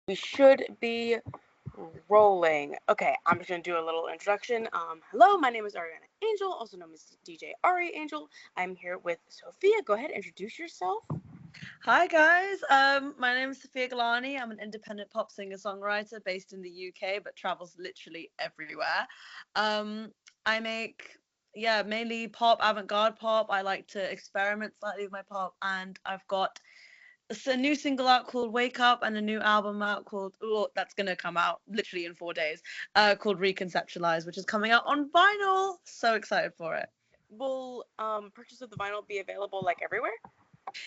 We should be rolling. Okay, I'm just gonna do a little introduction. Hello, my name is Arianna Angel, also known as DJ Ari Angel. I'm here with Sophia. Go ahead, introduce yourself. Hi guys, my name is Sofia Gillani. I'm an independent pop singer-songwriter based in the UK, but travels literally everywhere. Um, I make, mainly pop, avant-garde pop. I like to experiment slightly with my pop, and I've got a new single out called Wake Up and a new album out called, oh, that's gonna come out literally in 4 days, called Reconceptualize, which is coming out on vinyl. So excited for it. Will purchase of the vinyl be available like everywhere?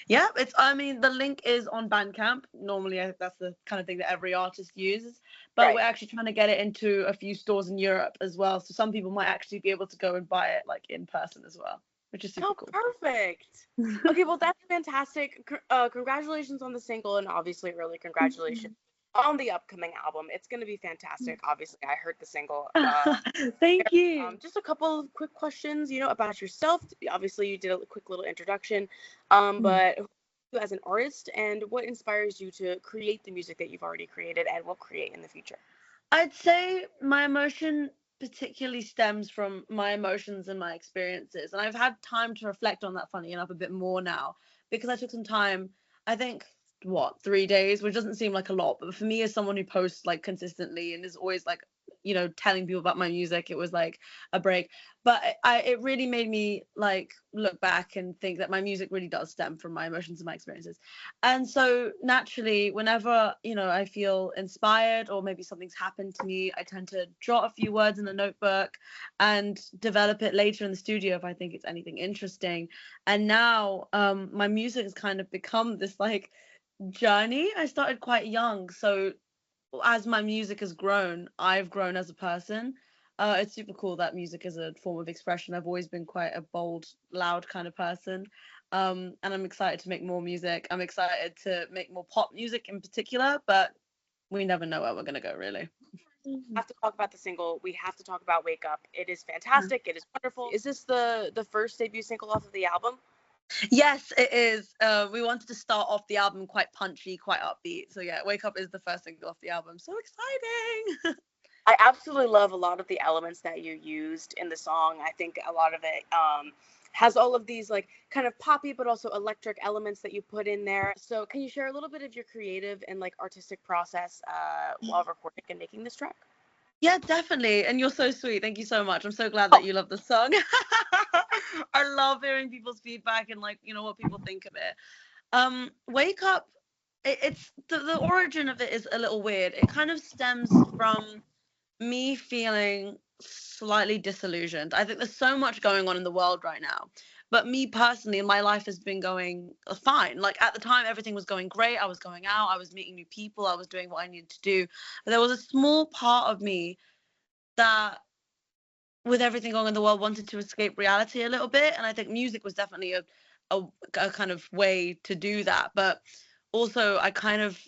Yeah, I mean, the link is on Bandcamp. Normally, that's the kind of thing that every artist uses. But we're Right. actually trying to get it into a few stores in Europe as well. So some people might actually be able to go and buy it like in person as well, which is super Oh, cool. perfect. Okay, well, that's fantastic. Congratulations on the single, and obviously, early congratulations on the upcoming album. It's going to be fantastic. Obviously, I heard the single. Thank you. Just a couple of quick questions, about yourself. Obviously, you did a quick little introduction, Mm. but who are you as an artist, and what inspires you to create the music that you've already created and will create in the future? I'd say my emotion particularly stems from my emotions and my experiences. And I've had time to reflect on that, funny enough, a bit more now because I took some time, I think, 3 days, which doesn't seem like a lot. But for me, as someone who posts like consistently and is always like, telling people about my music, it was like a break. But it really made me like look back and think that my music really does stem from my emotions and my experiences. And so naturally, whenever, I feel inspired or maybe something's happened to me, I tend to jot a few words in a notebook and develop it later in the studio if I think it's anything interesting. And now my music has kind of become this like journey. I started quite young. So as my music has grown, I've grown as a person. It's super cool that music is a form of expression. I've always been quite a bold, loud kind of person. And I'm excited to make more music. I'm excited to make more pop music in particular, but we never know where we're going to go, really. Have to talk about the single. We have to talk about Wake Up. It is fantastic. It is wonderful. Is this the first debut single off of the album? Yes, it is. We wanted to start off the album quite punchy, quite upbeat. So yeah, Wake Up is the first single off the album. So exciting. I absolutely love a lot of the elements that you used in the song. I think a lot of it has all of these like kind of poppy but also electric elements that you put in there. So can you share a little bit of your creative and like artistic process while recording and making this track? Yeah, definitely. And you're so sweet. Thank you so much. I'm so glad that you love the song. I love hearing people's feedback and like, what people think of it. Wake Up, it's the origin of it is a little weird. It kind of stems from me feeling slightly disillusioned. I think there's so much going on in the world right now. But me personally, my life has been going fine. Like at the time, everything was going great. I was going out, I was meeting new people, I was doing what I needed to do. But there was a small part of me that, with everything going in the world, wanted to escape reality a little bit. And I think music was definitely a kind of way to do that. But also, I kind of,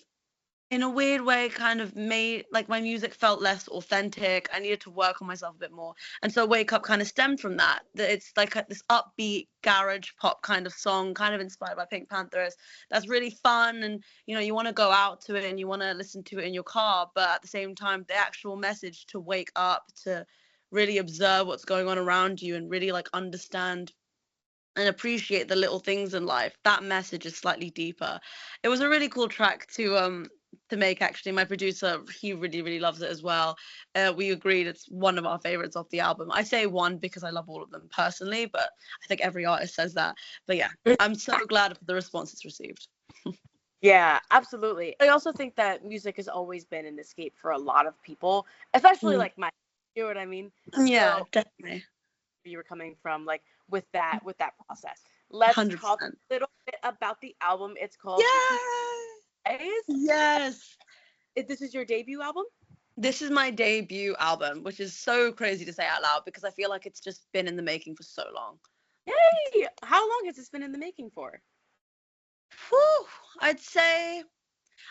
in a weird way, kind of made like my music felt less authentic. I needed to work on myself a bit more. And so Wake Up kind of stemmed from that. That it's like this upbeat garage pop kind of song, kind of inspired by Pink Panthers. That's really fun. And, you want to go out to it and you want to listen to it in your car. But at the same time, the actual message to wake up, to really observe what's going on around you and really like understand and appreciate the little things in life. That message is slightly deeper. It was a really cool track to make. Actually, my producer, he really really loves it as well. We agreed it's one of our favorites off the album. I say one because I love all of them personally, but I think every artist says that. But yeah, I'm so glad for the response it's received. Yeah, absolutely. I also think that music has always been an escape for a lot of people, especially Mm. like you know what I mean? Yeah, So definitely. you were coming from like with that process. Let's talk 100%. a little bit about the album. It's called Yay! Reconceptualize. Yes. This is your debut album? This is my debut album, which is so crazy to say out loud because I feel like it's just been in the making for so long. Yay! How long has this been in the making for? Whew, I'd say,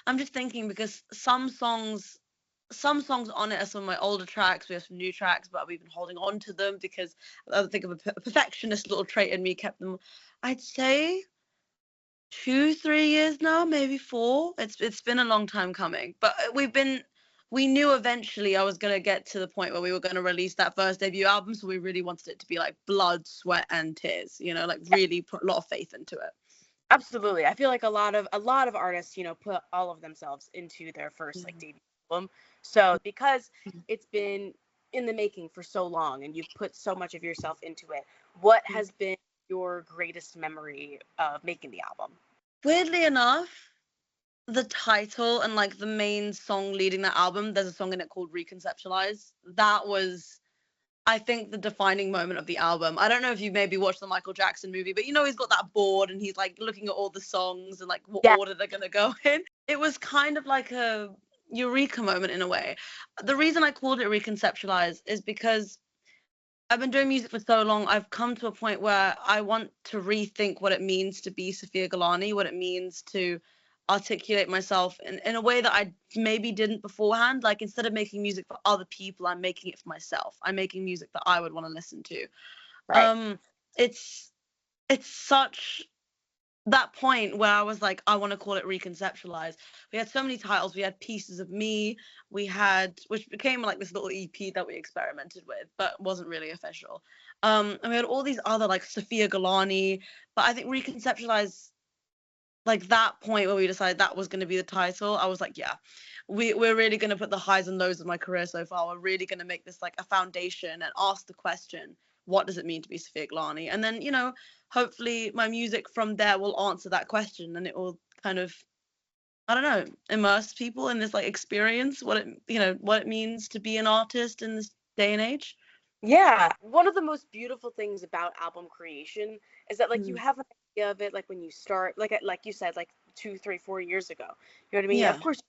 I'm just thinking because some songs on it are some of my older tracks. We have some new tracks, but we've been holding on to them because I think of a perfectionist little trait in me kept them. I'd say 2-3 years now, maybe 4. It's been a long time coming, but we knew eventually I was gonna get to the point where we were gonna release that first debut album, so we really wanted it to be like blood, sweat, and tears, you know, like really put a lot of faith into it. Absolutely. I feel like a lot of artists, put all of themselves into their first like debut album. So because it's been in the making for so long and you've put so much of yourself into it, what has been your greatest memory of making the album? Weirdly enough, the title and like the main song leading that album, there's a song in it called Reconceptualize. That was, I think, the defining moment of the album. I don't know if you maybe watched the Michael Jackson movie, but he's got that board and he's like looking at all the songs and like what order they're gonna go in. It was kind of like a eureka moment in a way. The reason I called it Reconceptualize is because I've been doing music for so long. I've come to a point where I want to rethink what it means to be Sofia Gillani, what it means to articulate myself in a way that I maybe didn't beforehand. Like, instead of making music for other people, I'm making it for myself. I'm making music that I would want to listen to. Right. It's such that point where I was like, I want to call it Reconceptualize. We had so many titles. We had Pieces of Me. We had, which became like this little EP that we experimented with, but wasn't really official. And we had all these other like Sofia Gillani. But I think Reconceptualize, like that point where we decided that was going to be the title, I was like, yeah, we're really going to put the highs and lows of my career so far. We're really going to make this like a foundation and ask the question, what does it mean to be Sofia Gillani? And then, hopefully my music from there will answer that question, and it will kind of, I don't know, immerse people in this like experience, what it means to be an artist in this day and age. Yeah, one of the most beautiful things about album creation is that like you have an idea of it like when you start, like you said, like 2, 3, 4 years ago. You know what I mean? Yeah. Of course,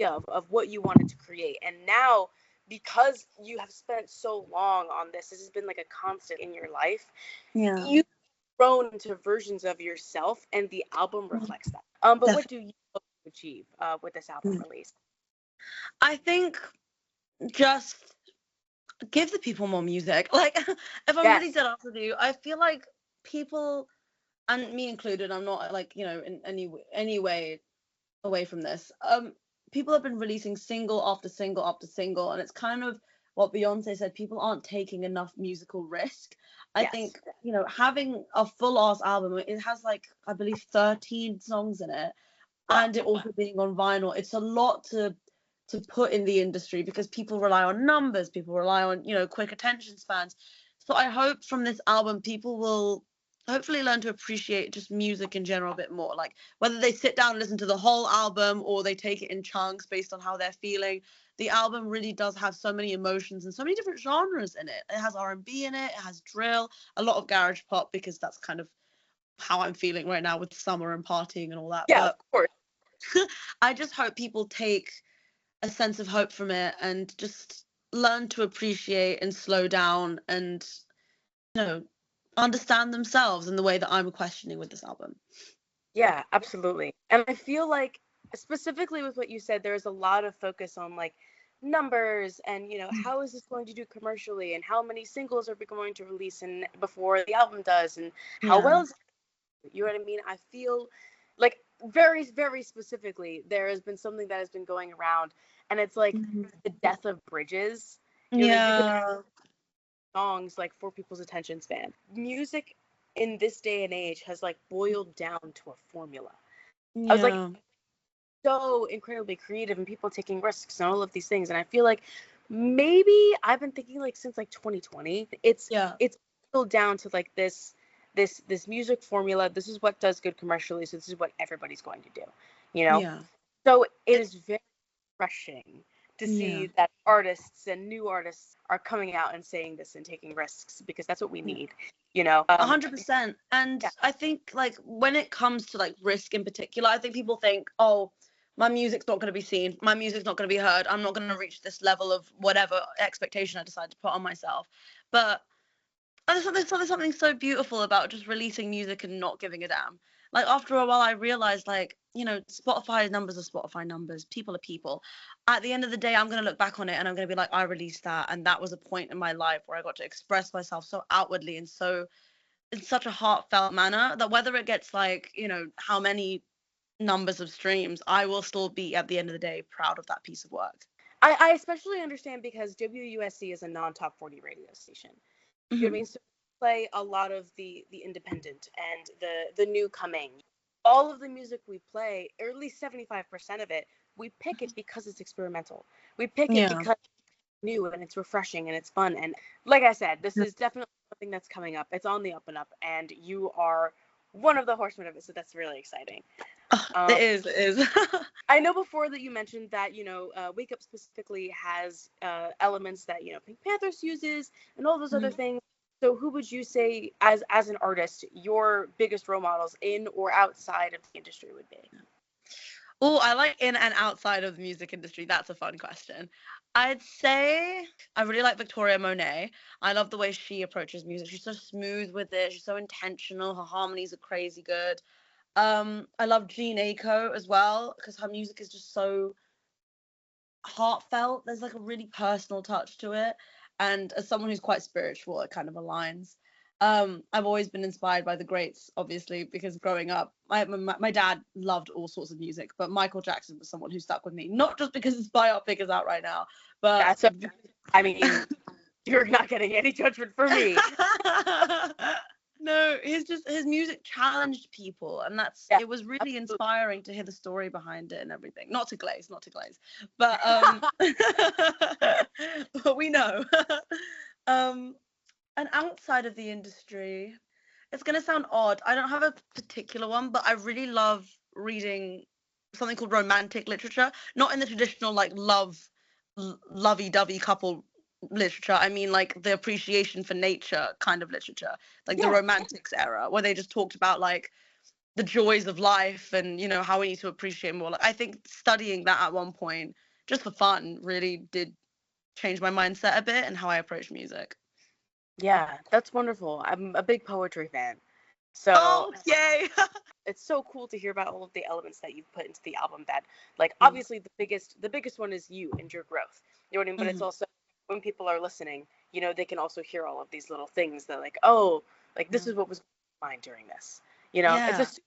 of what you wanted to create, and now because you have spent so long on this has been like a constant in your life. Yeah. You've grown into versions of yourself, and the album reflects that. But definitely. What do you hope to achieve with this album release? I think just give the people more music. Like, if I'm really dead honest with you, I feel like people, and me included, I'm not like, in any way away from this. People have been releasing single after single after single, and it's kind of what Beyonce said, people aren't taking enough musical risk. I think, having a full ass album, it has like, I believe 13 songs in it, and it also being on vinyl, it's a lot to put in the industry because people rely on numbers, people rely on, quick attention spans. So I hope from this album people will hopefully learn to appreciate just music in general a bit more, like whether they sit down and listen to the whole album or they take it in chunks based on how they're feeling. The album really does have so many emotions and so many different genres in it. It has R&B in it, it has drill, a lot of garage pop, because that's kind of how I'm feeling right now with summer and partying and all that. Yeah, of course. I just hope people take a sense of hope from it and just learn to appreciate and slow down and understand themselves in the way that I'm questioning with this album. Yeah, absolutely. And I feel like specifically with what you said, there's a lot of focus on like numbers and how is this going to do commercially, and how many singles are we going to release and before the album does, and how well is it, you know what I mean? I feel like very, very specifically there has been something that has been going around, and it's like the death of bridges. Songs like for people's attention span. Music in this day and age has like boiled down to a formula. I was like so incredibly creative and people taking risks and all of these things, and I feel like maybe I've been thinking like since like 2020 it's boiled down to like this music formula. This is what does good commercially, so this is what everybody's going to do, so it is very refreshing to see that artists and new artists are coming out and saying this and taking risks, because that's what we need, 100%. And I think like when it comes to like risk in particular, I think people think, oh, my music's not going to be seen, my music's not going to be heard, I'm not going to reach this level of whatever expectation I decide to put on myself. But there's something so beautiful about just releasing music and not giving a damn. Like, after a while I realized, like, Spotify numbers are Spotify numbers, people are people. At the end of the day, I'm going to look back on it and I'm going to be like, I released that, and that was a point in my life where I got to express myself so outwardly and so in such a heartfelt manner that whether it gets like, how many numbers of streams, I will still be at the end of the day proud of that piece of work. I especially understand because WUSC is a non-top 40 radio station. You know what I mean? So we play a lot of the independent and the new coming. All of the music we play, or at least 75% of it, we pick it because it's experimental. We pick it because it's new and it's refreshing and it's fun. And like I said, this is definitely something that's coming up. It's on the up and up, and you are one of the horsemen of it, so that's really exciting. It is. I know before that you mentioned that, Wake Up specifically has elements that, Pink Panthers uses and all those other things. So who would you say, as an artist, your biggest role models in or outside of the industry would be? Oh, I like in and outside of the music industry. That's a fun question. I'd say I really like Victoria Monet. I love the way she approaches music. She's so smooth with it. She's so intentional. Her harmonies are crazy good. I love Jean Aiko as well, because her music is just so heartfelt. There's like a really personal touch to it. And as someone who's quite spiritual, it kind of aligns. I've always been inspired by the greats, obviously, because growing up, my dad loved all sorts of music, but Michael Jackson was someone who stuck with me, not just because his biopic is out right now, but I mean, you're not getting any judgment from me. No, his music challenged people, and it was really inspiring to hear the story behind it and everything. Not to glaze, but but we know. And outside of the industry, it's gonna sound odd. I don't have a particular one, but I really love reading something called romantic literature, not in the traditional like lovey-dovey couple literature. I mean like the appreciation for nature kind of literature, like the Romantics era, where they just talked about like the joys of life and how we need to appreciate more. Like I think studying that at one point just for fun really did change my mindset a bit and how I approach music. Yeah, that's wonderful. I'm a big poetry fan, so yay. It's so cool to hear about all of the elements that you've put into the album. That like obviously the biggest one is you and your growth, you know what I mean, but it's also when people are listening, they can also hear all of these little things that like, oh, like this is what was mine during this, it's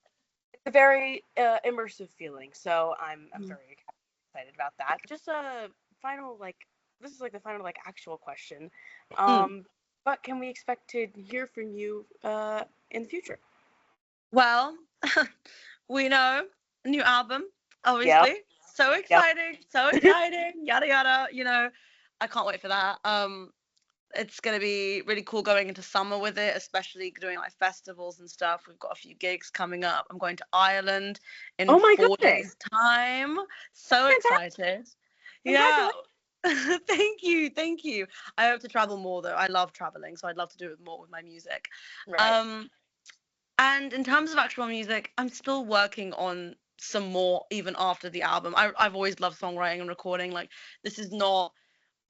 a very immersive feeling. So I'm very excited about that. Just a final this is like the final actual question. What can we expect to hear from you in the future? Well, we know a new album, obviously. Yep. So exciting, yada yada. I can't wait for that. It's gonna be really cool going into summer with it, especially doing like festivals and stuff. We've got a few gigs coming up. I'm going to Ireland in 4 days' time. So excited. Yeah. Thank you. I hope to travel more though. I love traveling, so I'd love to do it more with my music. Right. And in terms of actual music, I'm still working on some more even after the album. I've always loved songwriting and recording. Like this is not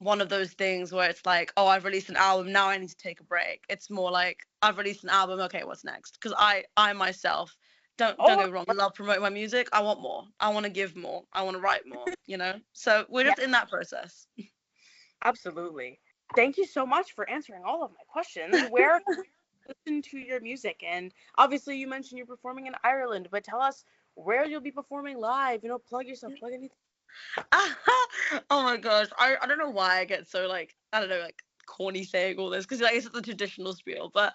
one of those things where it's like, oh, I've released an album, now I need to take a break. It's more like I've released an album, okay, what's next? Because I myself don't get me wrong, I love promoting my music. I want more. I want to give more. I want to write more, So we're just in that process. Absolutely. Thank you so much for answering all of my questions. Where can we listen to your music? And obviously you mentioned you're performing in Ireland, but tell us where you'll be performing live. Plug yourself, plug anything. Oh my gosh, I don't know why I get so corny saying all this, because it's the traditional spiel, but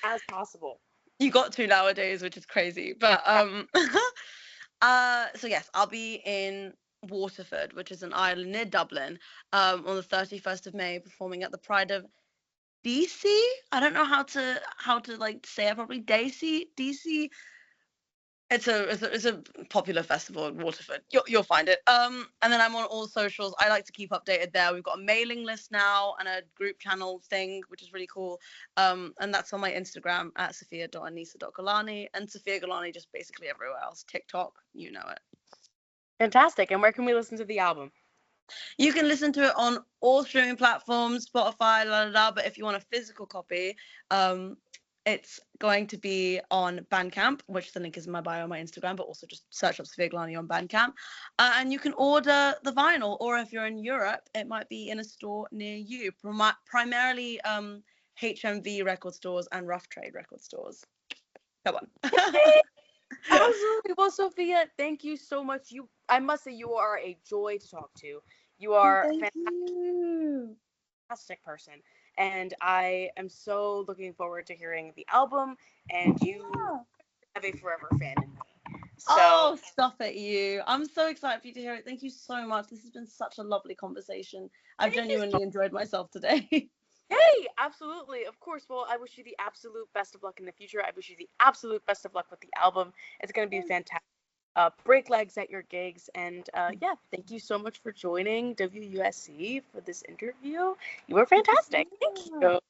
as possible. You got to nowadays, which is crazy, but so yes, I'll be in Waterford, which is an island near Dublin, on the 31st of May, performing at the Pride of DC. I don't know how to say it properly. DC. It's a popular festival in Waterford. You'll find it. And then I'm on all socials. I like to keep updated there. We've got a mailing list now and a group channel thing, which is really cool. And that's on my Instagram at sofia.anisa.gillani, and Sofia Gillani just basically everywhere else. TikTok, you know it. Fantastic. And where can we listen to the album? You can listen to it on all streaming platforms, Spotify, but if you want a physical copy, It's going to be on Bandcamp, which the link is in my bio on my Instagram, but also just search up Sofia Gillani on Bandcamp. And you can order the vinyl, or if you're in Europe, it might be in a store near you, primarily HMV record stores and Rough Trade record stores. Come on. Absolutely. Well, Sophia, thank you so much. I must say, you are a joy to talk to. You are a fantastic person. And I am so looking forward to hearing the album, and you have a forever fan in me. So, oh, stop it, you. I'm so excited for you to hear it. Thank you so much. This has been such a lovely conversation. I've genuinely enjoyed myself today. Hey, absolutely. Of course. Well, I wish you the absolute best of luck in the future. I wish you the absolute best of luck with the album. It's going to be fantastic. Break legs at your gigs. And yeah, thank you so much for joining WUSC for this interview. You were fantastic. Thank you.